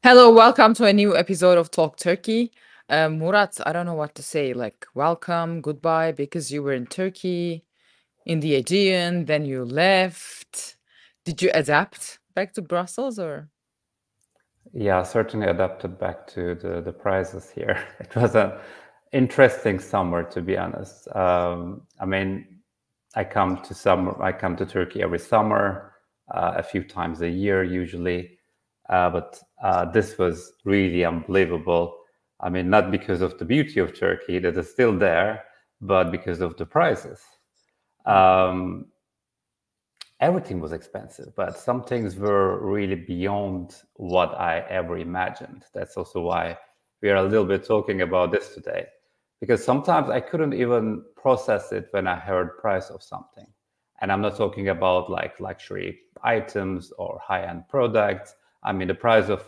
Hello, welcome to a new episode of Talk Turkey. Murat, I don't know what to say, like welcome, goodbye, because you were in Turkey, in the Aegean, then you left. Did you adapt back to Brussels or? Yeah, certainly adapted back to the prices here. It was an interesting summer, to be honest. I mean, I come to Turkey every summer, a few times a year usually. But this was really unbelievable. I mean, not because of the beauty of Turkey that is still there, but because of the prices. Everything was expensive, but some things were really beyond what I ever imagined. That's also why we are a little bit talking about this today, because sometimes I couldn't even process it when I heard price of something. And I'm not talking about like luxury items or high-end products. I mean, the price of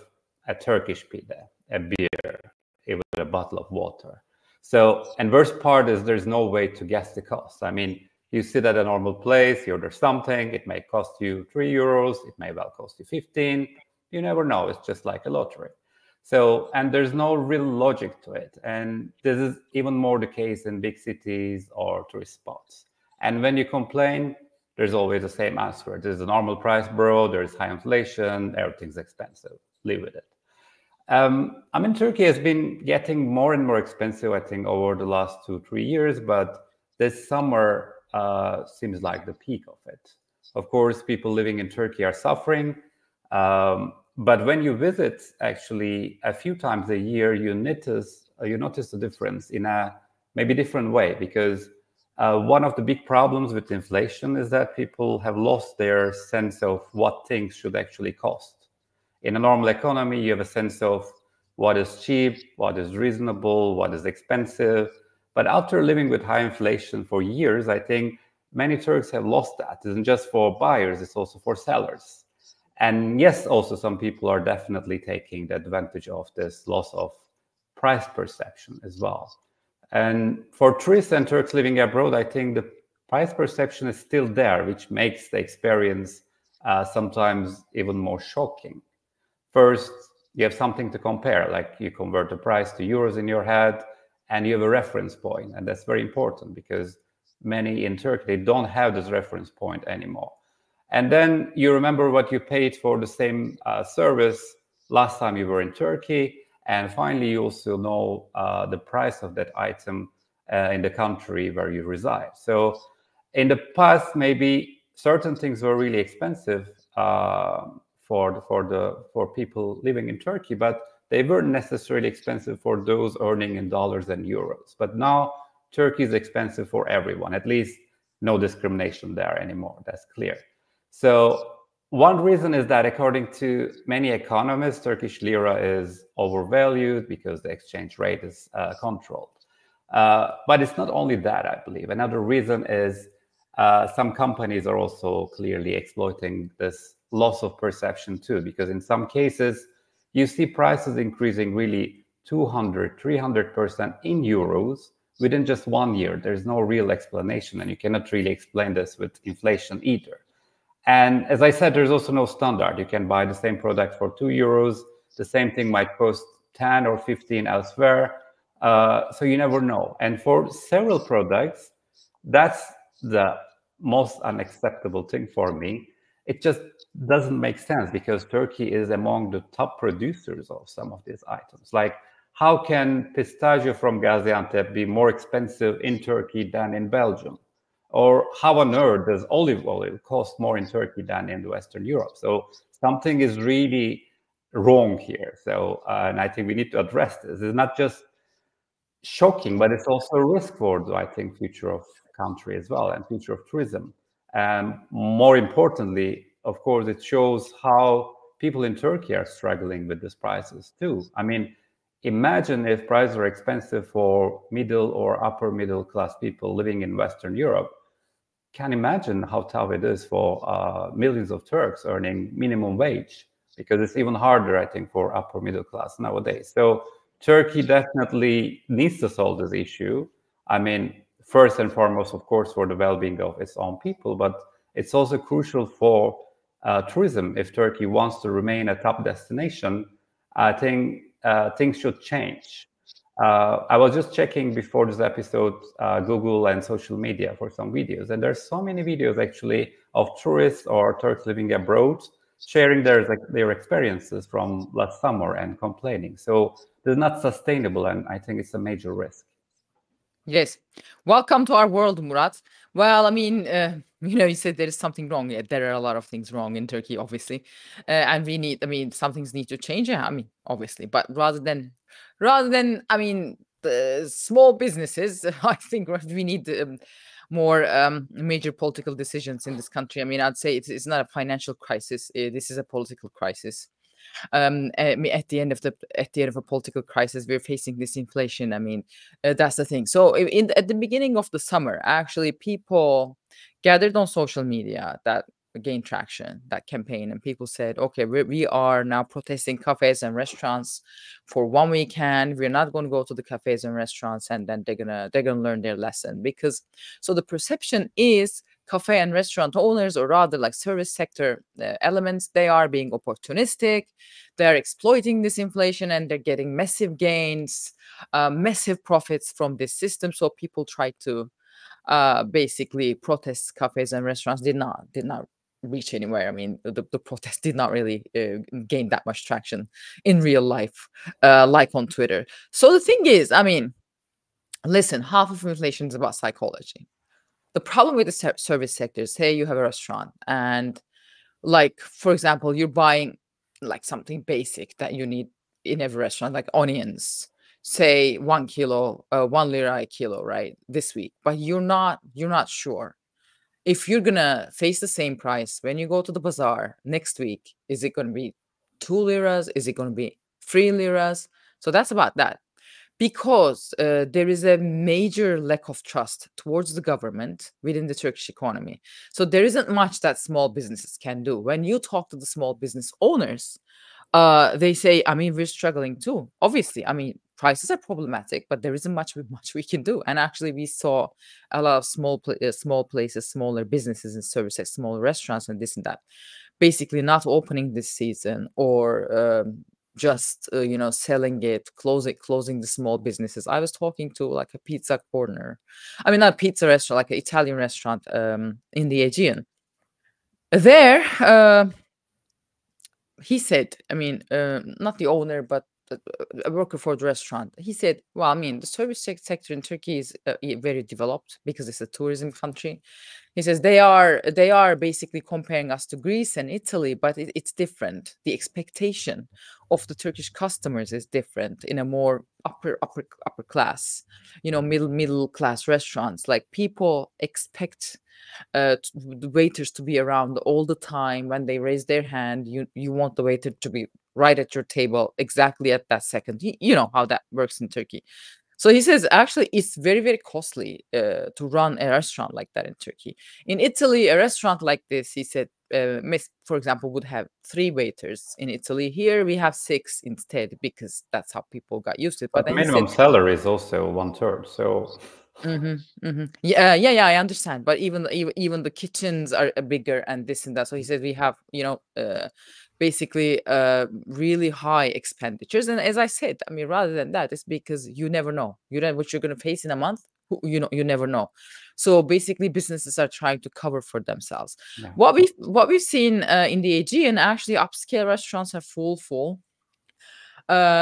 a Turkish pide, a beer, even a bottle of water. So, and worst part is there's no way to guess the cost. I mean, you sit at a normal place, you order something, it may cost you 3 euros, it may well cost you 15. You never know, it's just like a lottery. So, and there's no real logic to it. And this is even more the case in big cities or tourist spots. And when you complain, there's always the same answer. There's a normal price, bro. There's high inflation. Everything's expensive. Live with it. I mean, Turkey has been getting more and more expensive, I think, over the last 2-3 years. But this summer seems like the peak of it. Of course, people living in Turkey are suffering. But when you visit, actually, a few times a year, you notice the difference in a maybe different way, because one of the big problems with inflation is that people have lost their sense of what things should actually cost. In a normal economy, you have a sense of what is cheap, what is reasonable, what is expensive. But after living with high inflation for years, I think many Turks have lost that. It isn't just for buyers, it's also for sellers. And yes, also some people are definitely taking the advantage of this loss of price perception as well. And for tourists and Turks living abroad, I think the price perception is still there, which makes the experience sometimes even more shocking. First, you have something to compare, like you convert the price to euros in your head, and you have a reference point. And that's very important because many in Turkey, they don't have this reference point anymore. And then you remember what you paid for the same service last time you were in Turkey. And finally, you also know the price of that item in the country where you reside. So in the past, maybe certain things were really expensive for people living in Turkey, but they weren't necessarily expensive for those earning in dollars and euros. But now Turkey is expensive for everyone, at least no discrimination there anymore. That's clear. So one reason is that according to many economists, Turkish lira is overvalued because the exchange rate is controlled. But it's not only that, I believe. Another reason is some companies are also clearly exploiting this loss of perception too, because in some cases, you see prices increasing really 200, 300% in euros within just 1 year. There's no real explanation, and you cannot really explain this with inflation either. And as I said, there's also no standard. You can buy the same product for 2 euros. The same thing might cost 10 or 15 elsewhere. So you never know. And for several products, that's the most unacceptable thing for me. It just doesn't make sense because Turkey is among the top producers of some of these items. Like, how can pistachio from Gaziantep be more expensive in Turkey than in Belgium? Or how on earth does olive oil cost more in Turkey than in Western Europe? So something is really wrong here. So, and I think we need to address this. It's not just shocking, but it's also a risk for the, I think, future of country as well and future of tourism. And more importantly, of course, it shows how people in Turkey are struggling with these prices too. I mean, imagine if prices are expensive for middle or upper middle class people living in Western Europe. Can imagine how tough it is for millions of Turks earning minimum wage, because it's even harder, I think, for upper middle class nowadays. So Turkey definitely needs to solve this issue. I mean, first and foremost, of course, for the well-being of its own people, but it's also crucial for tourism. If Turkey wants to remain a top destination, I think things should change. I was just checking before this episode Google and social media for some videos, and there's so many videos actually of tourists or Turks living abroad sharing their experiences from last summer and complaining. So it's not sustainable, and I think it's a major risk. Yes. Welcome to our world, Murat. Well, I mean, you said there is something wrong. Yeah, there are a lot of things wrong in Turkey, obviously. And some things need to change. Yeah, I mean, obviously. But rather than, the small businesses, I think we need more major political decisions in this country. I mean, I'd say it's not a financial crisis. This is a political crisis. At the end of a political crisis, we're facing this inflation. I mean, that's the thing. So at the beginning of the summer, actually, people gathered on social media that gained traction, that campaign, and people said, okay, we are now protesting cafes and restaurants for one weekend. We're not going to go to the cafes and restaurants, and then they're gonna learn their lesson. Because so the perception is cafe and restaurant owners, or rather like service sector elements, they are being opportunistic. They're exploiting this inflation, and they're getting massive gains, massive profits from this system. So people try to basically protest cafes and restaurants did not reach anywhere. I mean, the protest did not really gain that much traction in real life, like on Twitter. So the thing is, I mean, listen, half of inflation is about psychology. The problem with the service sector, say you have a restaurant, and like, for example, you're buying like something basic that you need in every restaurant, like onions, say 1 kilo, 1 lira a kilo, right, this week. But you're not sure if you're gonna face the same price when you go to the bazaar next week. Is it gonna be 2 liras? Is it gonna be 3 liras? So that's about that. Because there is a major lack of trust towards the government within the Turkish economy. So there isn't much that small businesses can do. When you talk to the small business owners, they say, I mean, we're struggling too. Obviously, I mean, prices are problematic, but there isn't much we can do. And actually, we saw a lot of small places, smaller businesses and services, smaller restaurants, and this and that, basically not opening this season, or just selling it, closing the small businesses. I was talking to like a pizza corner, I mean, not pizza restaurant, like an Italian restaurant in the Aegean. There, he said, I mean, not the owner, but a worker for the restaurant. He said, well, I mean, the service sector in Turkey is very developed because it's a tourism country. He says they are basically comparing us to Greece and Italy, but it's different. The expectation of the Turkish customers is different in a more upper class, middle class restaurants. Like, people expect the waiters to be around all the time. When they raise their hand, you want the waiter to be right at your table exactly at that second. You know how that works in Turkey. So he says, actually, it's very, very costly to run a restaurant like that in Turkey. In Italy, a restaurant like this, he said, for example, would have 3 waiters. In Italy, here we have 6 instead, because that's how people got used to it. But But then he said, minimum salary is also 1/3. So yeah, I understand. But even the kitchens are bigger and this and that. So he said we have, basically really high expenditures. And as I said, I mean, rather than that, it's because you never know. You know what you're going to face in a month. You never know. So basically, businesses are trying to cover for themselves. yeah. What we've seen in the Aegean, actually, upscale restaurants are full.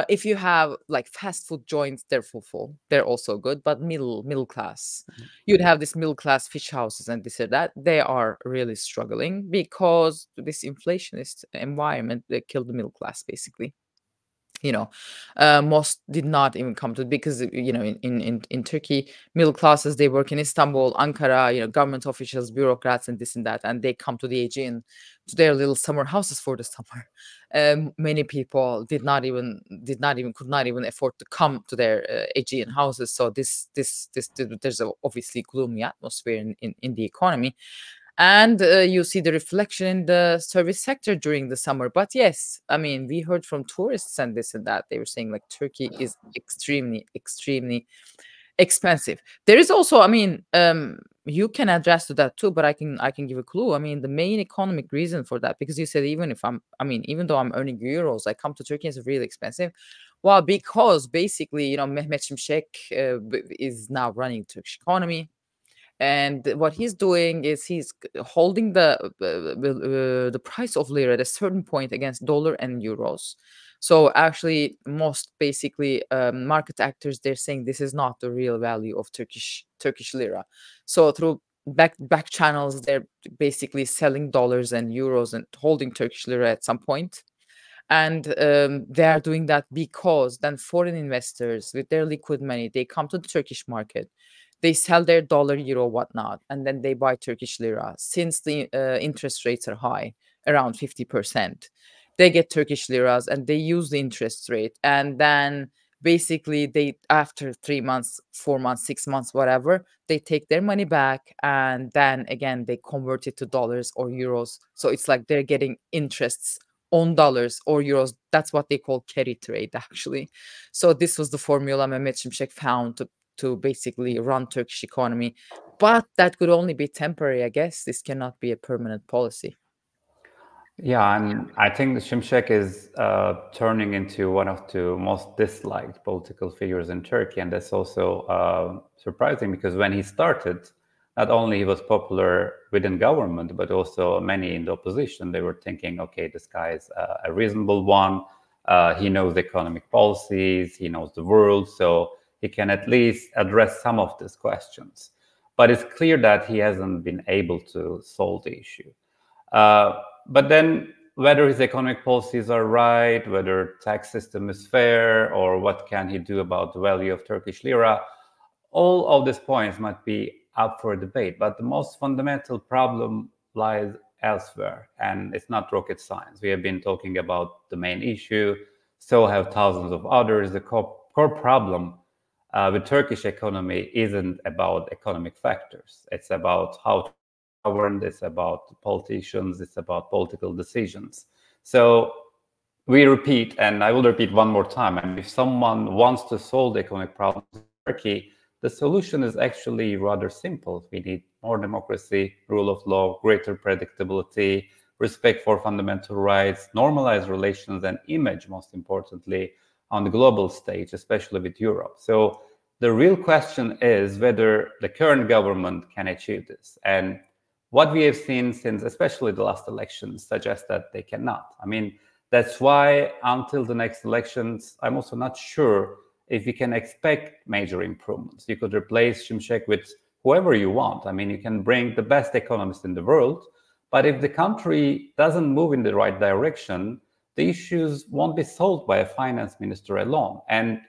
If you have like fast food joints, they're full. They're also good, but middle class. You'd have this middle class fish houses and this or that. They are really struggling because this inflationist environment, they killed the middle class, basically. Most did not even come to, because in Turkey, middle classes, they work in Istanbul, Ankara, government officials, bureaucrats, and this and that, and they come to the Aegean, to their little summer houses for the summer. Many people could not even afford to come to their Aegean houses. So there's obviously gloomy atmosphere in the economy. And you see the reflection in the service sector during the summer. But yes, I mean, we heard from tourists and this and that. They were saying like Turkey is extremely, extremely expensive. There is also, I mean, you can address to that too, but I can give a clue. I mean, the main economic reason for that, because you said even if even though I'm earning euros, I come to Turkey, it's really expensive. Well, because basically, Mehmet Şimşek is now running Turkish economy. And what he's doing is he's holding the price of lira at a certain point against dollar and euros. So actually, most basically market actors, they're saying this is not the real value of Turkish lira. So through back channels, they're basically selling dollars and euros and holding Turkish lira at some point. And they are doing that because then foreign investors with their liquid money, they come to the Turkish market, they sell their dollar, euro, whatnot, and then they buy Turkish lira. Since the interest rates are high, around 50%, they get Turkish liras and they use the interest rate. And then basically they, after 3 months, 4 months, 6 months, whatever, they take their money back and then again they convert it to dollars or euros. So it's like they're getting interests on dollars or euros. That's what they call carry trade, actually. So this was the formula Mehmet Şimşek found to basically run Turkish economy. But that could only be temporary, I guess. This cannot be a permanent policy. Yeah, and I think the Şimşek is turning into one of the most disliked political figures in Turkey, and that's also surprising because when he started, not only he was popular within government, but also many in the opposition. They were thinking, okay, this guy is a reasonable one. He knows economic policies, he knows the world, so he can at least address some of these questions. But it's clear that he hasn't been able to solve the issue. But then whether his economic policies are right, whether tax system is fair, or what can he do about the value of Turkish lira, all of these points might be up for debate. But the most fundamental problem lies elsewhere, and it's not rocket science. We have been talking about the main issue, so have thousands of others. The core problem with Turkish economy isn't about economic factors. It's about how governed, it's about politicians, it's about political decisions. So we repeat, and I will repeat one more time, and if someone wants to solve the economic problems in Turkey, the solution is actually rather simple. We need more democracy, rule of law, greater predictability, respect for fundamental rights, normalized relations and image, most importantly, on the global stage, especially with Europe. So the real question is whether the current government can achieve this. And what we have seen since especially the last elections suggests that they cannot. I mean, that's why until the next elections, I'm also not sure if we can expect major improvements. You could replace Şimşek with whoever you want. I mean, you can bring the best economists in the world, but if the country doesn't move in the right direction, the issues won't be solved by a finance minister alone. And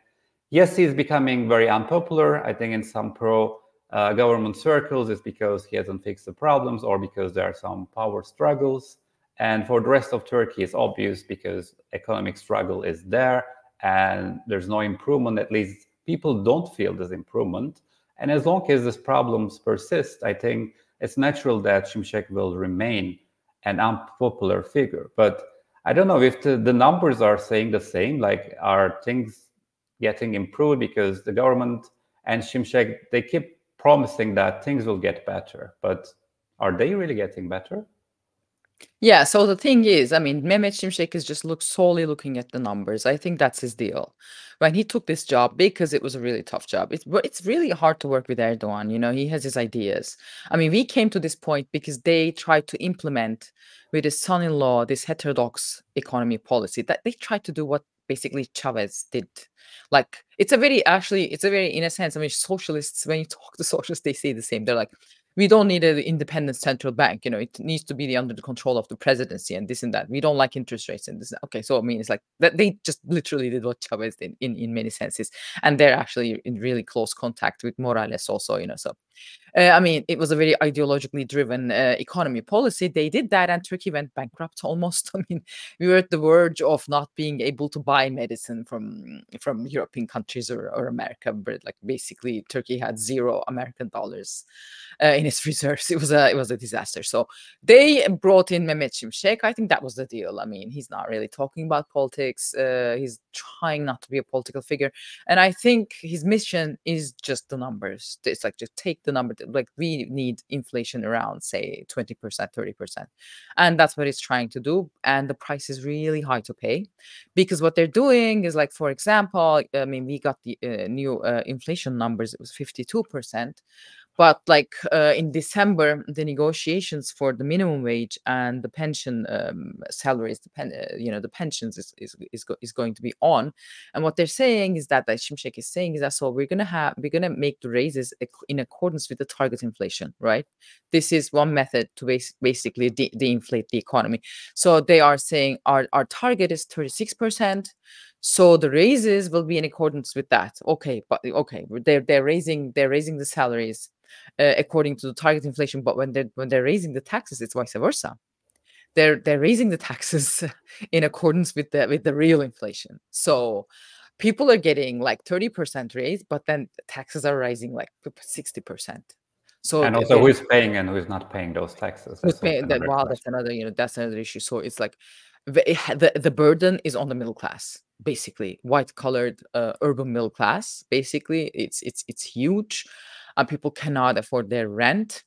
yes, he's becoming very unpopular. I think in some pro-government circles, it's because he hasn't fixed the problems or because there are some power struggles. And for the rest of Turkey, it's obvious because economic struggle is there and there's no improvement. At least people don't feel this improvement. And as long as these problems persist, I think it's natural that Şimşek will remain an unpopular figure. But I don't know if the numbers are saying the same, like are things getting improved, because the government and Şimşek, they keep promising that things will get better, but are they really getting better? Yeah, so the thing is, I mean, Mehmet Şimşek is just solely looking at the numbers. I think that's his deal. When he took this job, because it was a really tough job, it's really hard to work with Erdogan. He has his ideas. I mean, we came to this point because they tried to implement with his son-in-law this heterodox economy policy, that they tried to do what basically Chavez did. Like, it's a very, in a sense, I mean, socialists, when you talk to socialists, they say the same. They're like, we don't need an independent central bank. It needs to be under the control of the presidency and this and that. We don't like interest rates and this. Okay, so I mean, it's like that they just literally did what Chavez did in many senses, and they're actually in really close contact with Morales also. So I mean, it was a very ideologically driven economy policy. They did that, and Turkey went bankrupt almost. I mean, we were at the verge of not being able to buy medicine from European countries or America. But like basically, Turkey had zero American dollars in its reserves. It was a disaster. So they brought in Mehmet Şimşek. I think that was the deal. I mean, he's not really talking about politics. He's trying not to be a political figure. And I think his mission is just the numbers. It's like just take the number. Like we need inflation around, say, 20%, 30%. And that's what he's trying to do. And the price is really high to pay because what they're doing is like, for example, I mean, we got the new inflation numbers. It was 52%. But like in December, the negotiations for the minimum wage and the pension salaries, the pensions is going to be on. And what they're saying is that, like Şimşek is saying, is that so we're gonna make the raises in accordance with the target inflation, right? This is one method to basically de-inflate the economy. So they are saying our target is 36%. So the raises will be in accordance with that. Okay, but okay, they're raising the salaries according to the target inflation, but when they're raising the taxes, it's vice versa. They're raising the taxes in accordance with the real inflation. So people are getting like 30% raise, but then taxes are rising like 60%. So And also, who is paying and who is not paying those taxes? That's that's another issue. So it's like the burden is on the middle class, basically white collared urban middle class. Basically, it's huge, and people cannot afford their rent.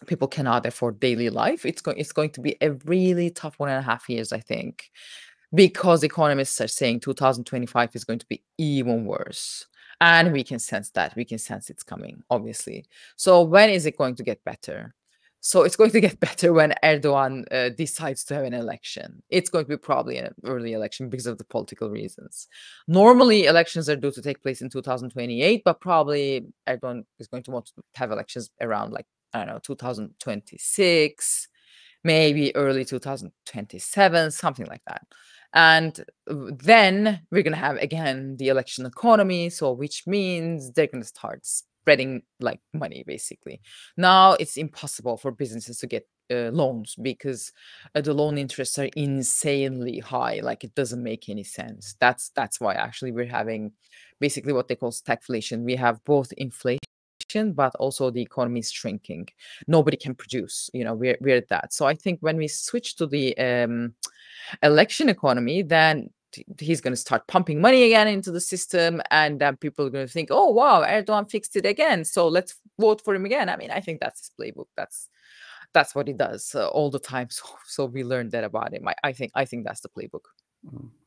People cannot afford daily life. It's going to be a really tough 1.5 years, I think, because economists are saying 2025 is going to be even worse. And we can sense that. We can sense it's coming, obviously. So when is it going to get better? So it's going to get better when Erdogan decides to have an election. It's going to be probably an early election because of the political reasons. Normally, elections are due to take place in 2028, but probably Erdogan is going to want to have elections around, like, I don't know, 2026, maybe early 2027, something like that. And then we're going to have again the election economy. So which means they're going to start spreading like money, basically. Now it's impossible for businesses to get loans because the loan interests are insanely high. Like it doesn't make any sense. That's why actually we're having basically what they call stagflation. We have both inflation, but also the economy is shrinking. Nobody can produce. We're at that. So I think when we switch to the election economy, then he's going to start pumping money again into the system, and then people are going to think, oh wow, Erdogan fixed it again, so let's vote for him again. I mean, I think that's his playbook. That's what he does all the time. So we learned that about him. I think that's the playbook.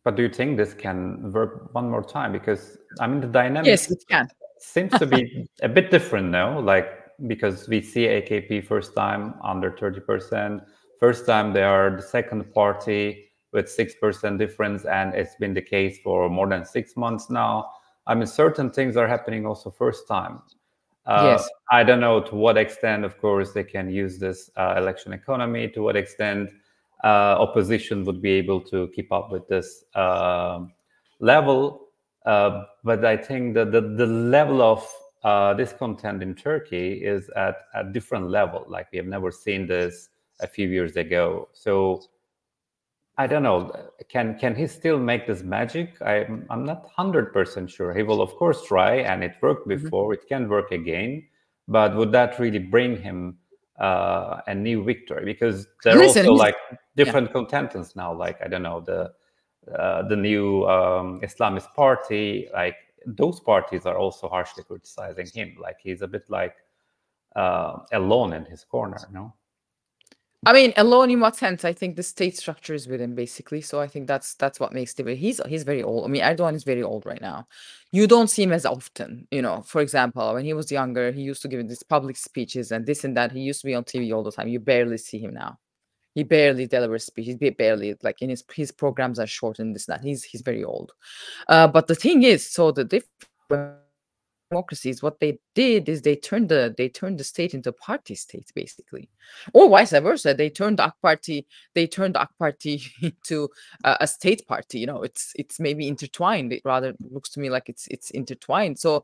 But do you think this can work one more time? Because I mean, the dynamics Yes, it can. seems to be a bit different now. Like because we see AKP first time under 30%. First time they are the second party with 6% difference, and it's been the case for more than 6 months now. I mean, certain things are happening also first time. Yes. I don't know to what extent, of course, they can use this election economy, to what extent opposition would be able to keep up with this level. But I think that the level of discontent in Turkey is at a different level. Like we have never seen this a few years ago. So I don't know. Can he still make this magic? I'm not 100% sure. He will, of course, try, and it worked before. It can work again, but would that really bring him a new victory? Because there are also like different contenders now. Like I don't know, the new Islamist party. Like those parties are also harshly criticizing him. Like he's a bit like alone in his corner. No. I mean, alone in what sense? I think the state structure is with him, basically. So I think that's what makes him. He's very old. I mean, Erdogan is very old right now. You don't see him as often. For example, when he was younger, he used to give these public speeches and this and that. He used to be on TV all the time. You barely see him now. He barely delivers speeches. He barely, like, in his programs are short and this and that. He's very old. But the thing is, so the different democracies, what they did is they turned the state into a party state, basically, or vice versa. They turned the AK Party into a state party. It's maybe intertwined. It rather looks to me like it's intertwined. So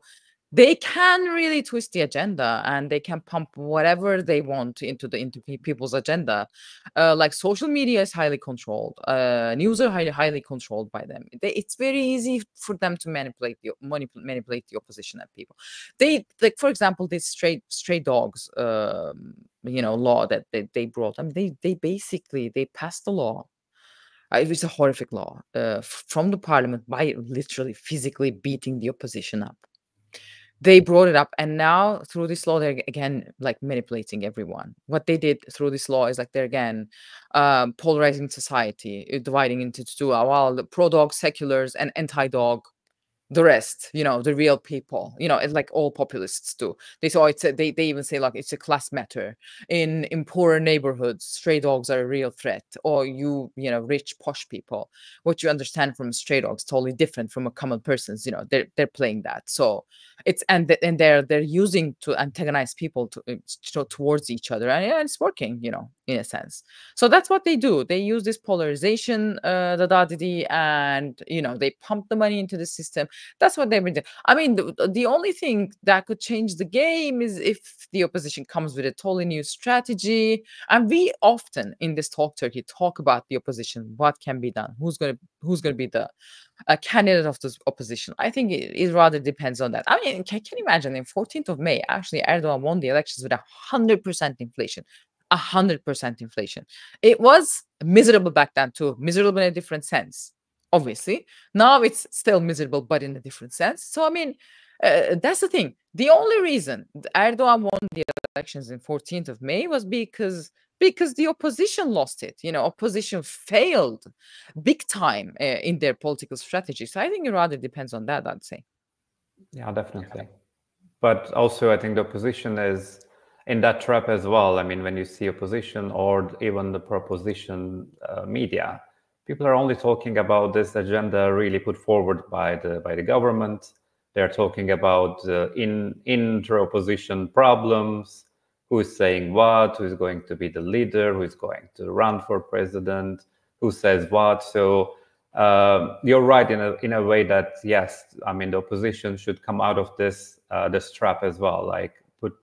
they can really twist the agenda, and they can pump whatever they want into people's agenda. Like social media is highly controlled. News are highly controlled by them. It's very easy for them to manipulate the opposition and people. They, like, for example, this stray dogs, law that they brought. I mean, they basically they passed the law. It was a horrific law from the parliament by literally physically beating the opposition up. They brought it up, and now through this law, they're again like manipulating everyone. What they did through this law is like they're again polarizing society, dividing into two. Well, the pro-dog seculars and anti-dog, the rest, the real people, it's like all populists do. They even say like it's a class matter. In poorer neighborhoods, stray dogs are a real threat. Or rich posh people, what you understand from stray dogs totally different from a common person's. They're playing that. So it's and they're using to antagonize people towards each other, and yeah, it's working, in a sense. So that's what they do. They use this polarization, and they pump the money into the system. That's what they've been doing. I mean, the only thing that could change the game is if the opposition comes with a totally new strategy. And we often in this Talk Turkey talk about the opposition, what can be done, who's gonna be the candidate of this opposition. I think it rather depends on that. I mean, can you imagine in 14th of May, actually Erdogan won the elections with 100% inflation. 100% inflation. It was miserable back then too, miserable in a different sense. Obviously, now it's still miserable, but in a different sense. So I mean, that's the thing. The only reason Erdogan won the elections in 14th of May was because the opposition lost it. Opposition failed big time in their political strategy. So I think it rather depends on that, I'd say. Yeah, definitely. But also, I think the opposition is in that trap as well. I mean, when you see opposition or even the proposition media, people are only talking about this agenda really put forward by the government. They're talking about inter-opposition problems, who is saying what, who is going to be the leader, who is going to run for president, who says what. So you're right in a way that, yes, I mean, the opposition should come out of this trap as well, like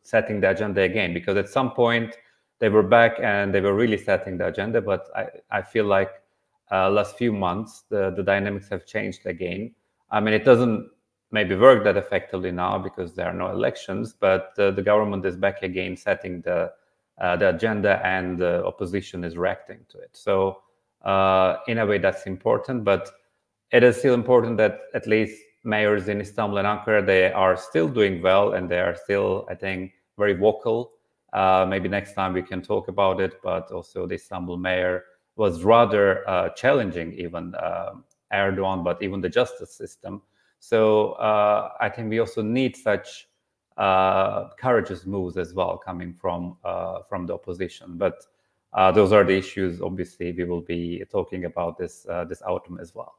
setting the agenda again, because at some point they were back and they were really setting the agenda. But I feel like last few months, the dynamics have changed again. I mean, it doesn't maybe work that effectively now because there are no elections, but the government is back again setting the agenda, and the opposition is reacting to it. So in a way, that's important, but it is still important that at least mayors in Istanbul and Ankara, they are still doing well, and they are still, I think, very vocal. Maybe next time we can talk about it, but also the Istanbul mayor was rather challenging even Erdogan, but even the justice system. So I think we also need such courageous moves as well coming from the opposition. But those are the issues, obviously, we will be talking about this autumn as well.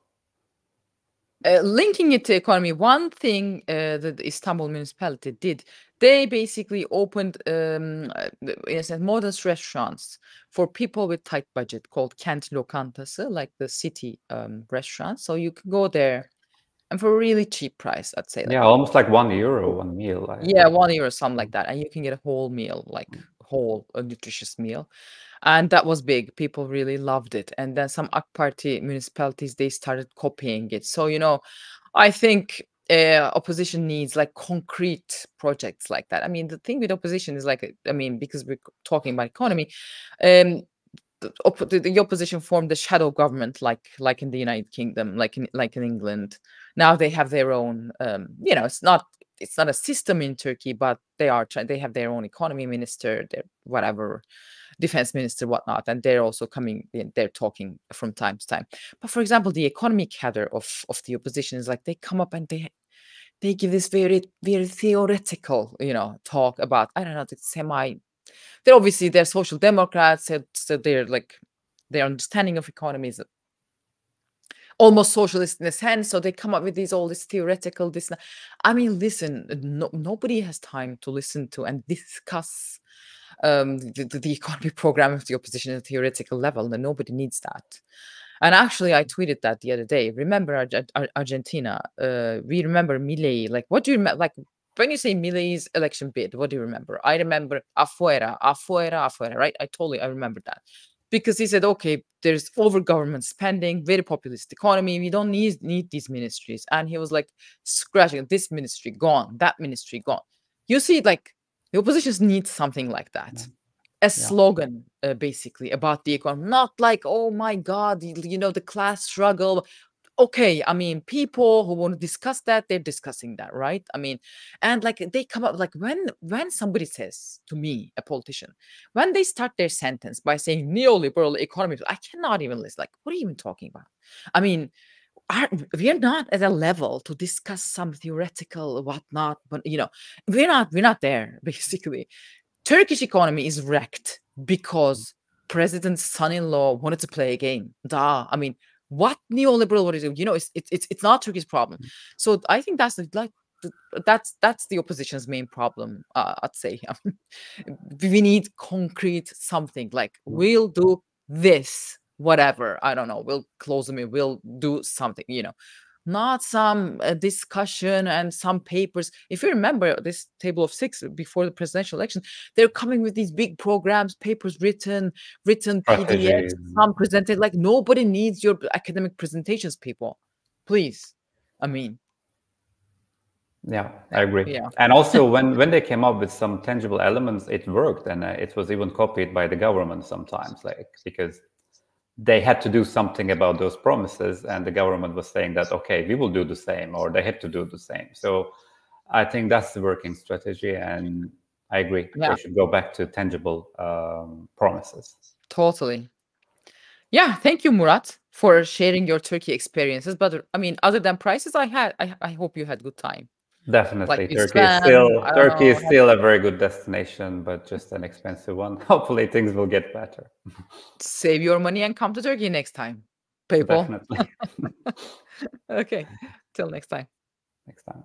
Linking it to economy, one thing that the Istanbul municipality did, they basically opened, in a sense, modest restaurants for people with tight budget called kent lokantası, like the city restaurants. So you can go there, and for a really cheap price, I'd say. Yeah, almost like €1, one meal. Yeah, €1, something like that, and you can get a whole meal, like a nutritious meal. And that was big. People really loved it. And then some AK Party municipalities, they started copying it. So, I think opposition needs like concrete projects like that. I mean, the thing with opposition is like, I mean, because we're talking about economy, the opposition formed a shadow government, like in the United Kingdom, like in England. Now they have their own, it's not a system in Turkey, but they have their own economy minister, their whatever, defense minister, whatnot, and they're also coming in, they're talking from time to time. But for example, the economic cadre of the opposition is like they come up and they give this very, very theoretical, talk about, I don't know, they're social democrats, so they're like, their understanding of economy is almost socialist in a sense. So they come up with all this theoretical, I mean, listen, nobody has time to listen to and discuss the economy program of the opposition at a theoretical level, and nobody needs that. And actually, I tweeted that the other day. Remember Argentina? We remember Milei. Like, what do you remember? Like, when you say Millei's election bid, what do you remember? I remember afuera, afuera, afuera, right? I remember that. Because he said, okay, there's over government spending, very populist economy. We don't need these ministries. And he was like scratching this ministry gone, that ministry gone. You see, like the oppositions need something like that. A slogan, basically, about the economy, not like, oh my God, the class struggle. Okay, I mean, people who want to discuss that, they're discussing that, right? I mean, and like they come up like when somebody says to me, a politician, when they start their sentence by saying neoliberal economy, I cannot even listen. Like, what are you even talking about? I mean, we are not at a level to discuss some theoretical whatnot, but we're not there basically. Turkish economy is wrecked because president's son-in-law wanted to play a game. Duh. I mean, what neoliberal? What is it? It's not Turkey's problem. So I think that's that's the opposition's main problem. I'd say we need concrete something like we'll do this, whatever. I don't know. We'll close them in. We'll do something. Not some discussion and some papers. If you remember this table of 6 before the presidential election, they're coming with these big programs, papers written PDFs, some presented. Like nobody needs your academic presentations, people. Please. I mean. Yeah, I agree. Yeah. And also when they came up with some tangible elements, it worked, and it was even copied by the government sometimes, like because they had to do something about those promises, and the government was saying that, okay, we will do the same, or they had to do the same. So I think that's the working strategy, and I agree. Yeah. They should go back to tangible promises. Totally. Yeah, thank you, Murat, for sharing your Turkey experiences. But I mean, other than prices, I hope you had good time. Definitely. Like Turkey is still a very good destination, but just an expensive one. Hopefully things will get better. Save your money and come to Turkey next time, people. Definitely. Okay. Till next time. Next time.